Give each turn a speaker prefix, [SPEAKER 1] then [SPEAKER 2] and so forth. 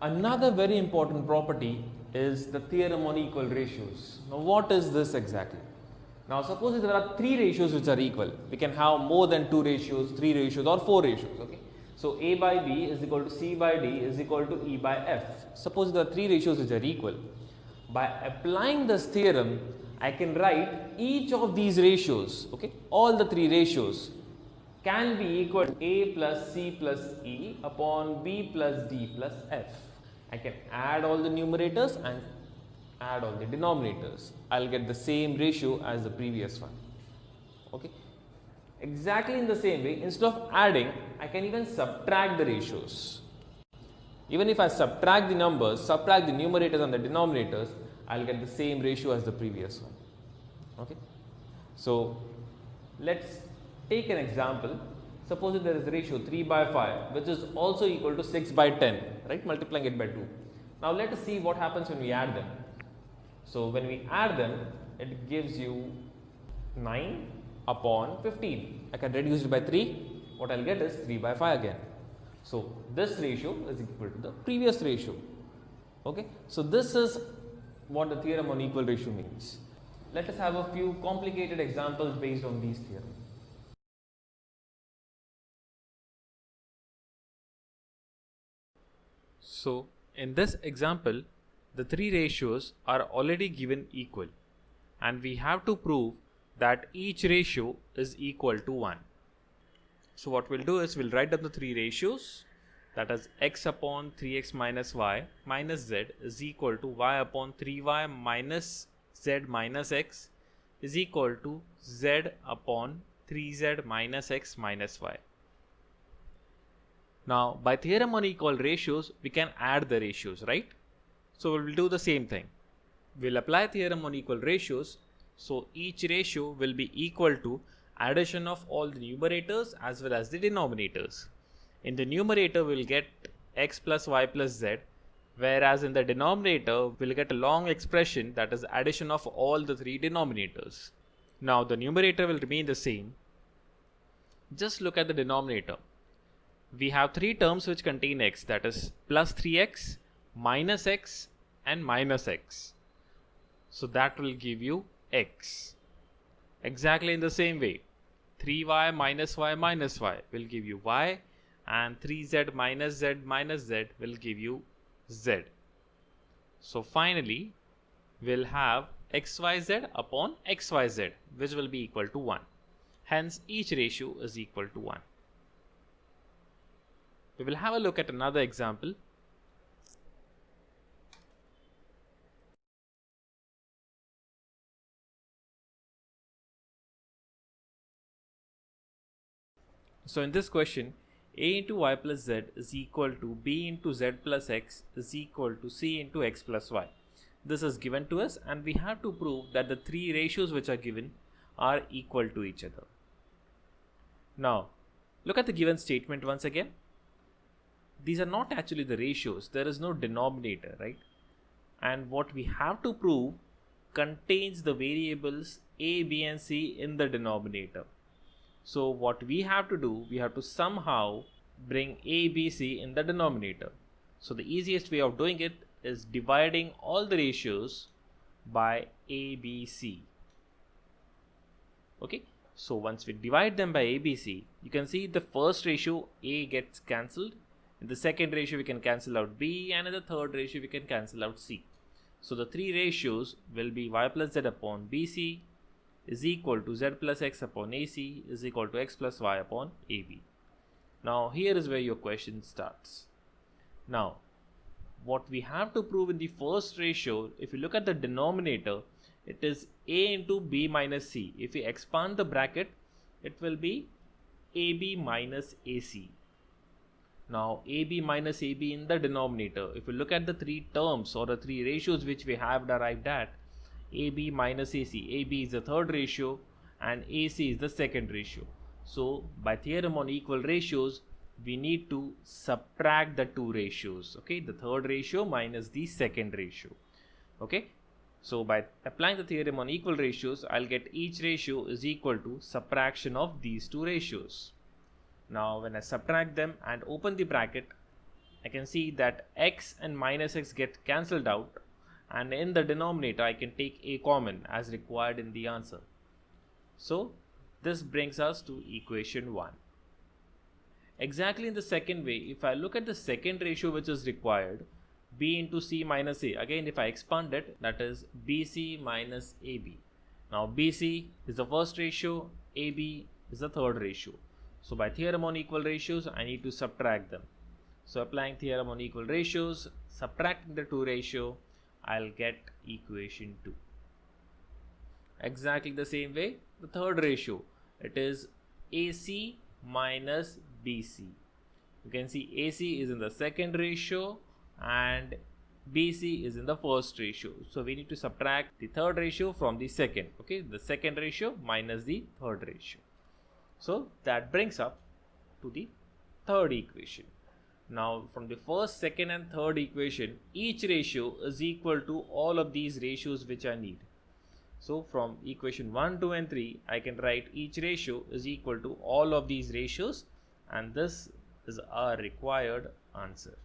[SPEAKER 1] Another very important property is the theorem on equal ratios. Now what is this exactly? Now suppose there are three ratios which are equal. We can have more than two ratios, three ratios or four ratios. Okay. So A by B is equal to C by D is equal to E by F. Suppose there are three ratios which are equal. By applying this theorem, I can write each of these ratios, okay, all the three ratios can be equal to A plus C plus E upon B plus D plus F. I can add all the numerators and add all the denominators. I'll get the same ratio as the previous one. Okay. Exactly in the same way, instead of adding, I can even subtract the ratios. Even if I subtract the numbers, subtract the numerators and the denominators, I'll get the same ratio as the previous one. Okay. So let's take an example. Suppose there is a ratio 3 by 5 which is also equal to 6 by 10, right, multiplying it by 2. Now let us see what happens when we add them. So when we add them, it gives you 9 upon 15. I can reduce it by 3. What I'll get is 3 by 5 again. So this ratio is equal to the previous ratio. Okay. So this is what the theorem on equal ratio means. Let us have a few complicated examples based on these theorems. So in this example, the three ratios are already given equal and we have to prove that each ratio is equal to 1. So what we'll do is we'll write down the three ratios, that is x upon 3x minus y minus z is equal to y upon 3y minus z minus x is equal to z upon 3z minus x minus y. Now by theorem on equal ratios, we can add the ratios, right? So we'll do the same thing. We'll apply theorem on equal ratios. So each ratio will be equal to addition of all the numerators as well as the denominators. In the numerator, we'll get x plus y plus z, whereas in the denominator, we'll get a long expression, that is addition of all the three denominators. Now the numerator will remain the same. Just look at the denominator. We have three terms which contain x, that is plus 3x, minus x and minus x. So that will give you x. Exactly in the same way, 3y minus y minus y will give you y, and 3z minus z will give you z. So finally we'll have xyz upon xyz, which will be equal to 1. Hence each ratio is equal to 1. We will have a look at another example. So in this question, a into y plus z is equal to b into z plus x is equal to c into x plus y. This is given to us and we have to prove that the three ratios which are given are equal to each other. Now look at the given statement once again. These are not actually the ratios, there is no denominator, right? And what we have to prove contains the variables a, b and c in the denominator. So what we have to do, we have to somehow bring a, b, c in the denominator. So the easiest way of doing it is dividing all the ratios by a, b, c. Okay, so once we divide them by a, b, c, you can see the first ratio a gets cancelled. In the second ratio we can cancel out b, and in the third ratio we can cancel out c. So the three ratios will be y plus z upon bc is equal to z plus x upon ac is equal to x plus y upon ab. Now here is where your question starts. Now what we have to prove in the first ratio, if you look at the denominator, it is a into b minus c. If we expand the bracket, it will be ab minus ac. Now ab minus ab in the denominator, if you look at the three terms or the three ratios which we have derived at, AB minus AC, AB is the third ratio and AC is the second ratio. So by theorem on equal ratios, we need to subtract the two ratios, okay, the third ratio minus the second ratio. Okay, so by applying the theorem on equal ratios, I'll get each ratio is equal to subtraction of these two ratios. Now when I subtract them and open the bracket, I can see that x and minus x get cancelled out, and in the denominator I can take a common as required in the answer. So this brings us to equation 1. Exactly in the second way, if I look at the second ratio which is required, b into c minus a, again if I expand it, that is bc minus ab. Now bc is the first ratio, ab is the third ratio. So by theorem on equal ratios, I need to subtract them. So applying theorem on equal ratios, subtracting the two ratio, I'll get equation 2. Exactly the same way, the third ratio, it is AC minus BC. You can see AC is in the second ratio and BC is in the first ratio. So we need to subtract the third ratio from the second. Okay, the second ratio minus the third ratio. So that brings up to the third equation. Now from the first, second and third equation, each ratio is equal to all of these ratios which I need. So from equation 1, 2 and 3, I can write each ratio is equal to all of these ratios, and this is our required answer.